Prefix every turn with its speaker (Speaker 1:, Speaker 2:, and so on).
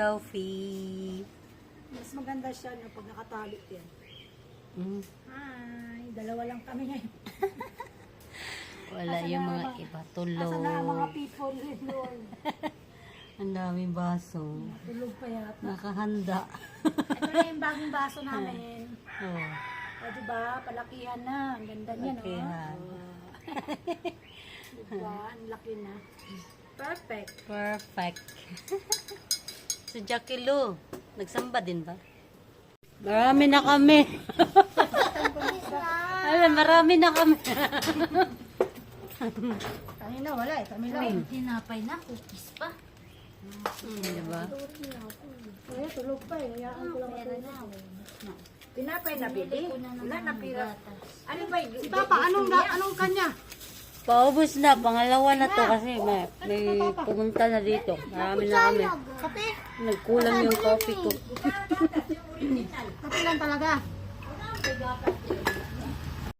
Speaker 1: coffee.
Speaker 2: Mas maganda siya no, pag nakatali yan. Hi, dalawa lang kami ngayon.
Speaker 1: Wala yung mga iba.
Speaker 2: Asa na ang mga
Speaker 1: Tulog.
Speaker 2: people doon?
Speaker 1: Ang daming baso.
Speaker 2: Tulog pa yata.
Speaker 1: Nakahanda.
Speaker 2: Ito na yung bagong baso namin.
Speaker 1: Oh,
Speaker 2: O diba, palakihan na. Ang ganda niya, no?
Speaker 1: Palakihan.
Speaker 2: Diba, ang laki na. Perfect.
Speaker 1: perfect. Si Jackie Lou, nagsamba din ba? Marami na kami. Ay, marami na kami.
Speaker 2: Kanina wala eh, kami lang.
Speaker 3: Tinapay na, cookies pa.
Speaker 1: Diba?
Speaker 2: Kaya tulog pa eh, hayaan ko lang
Speaker 3: Pera
Speaker 2: matulog.
Speaker 3: na.
Speaker 2: Tinapay na bili?
Speaker 3: Ko na
Speaker 2: Wala na
Speaker 3: naman
Speaker 2: pira.
Speaker 3: gatas.
Speaker 2: Ano ba? Si Papa, anong kanya?
Speaker 1: Paubos na, pangalawa na to kasi may pumunta na dito. Marami na kami.
Speaker 2: Kape?
Speaker 1: Nagkulang yung coffee ko.
Speaker 2: Kape lang talaga.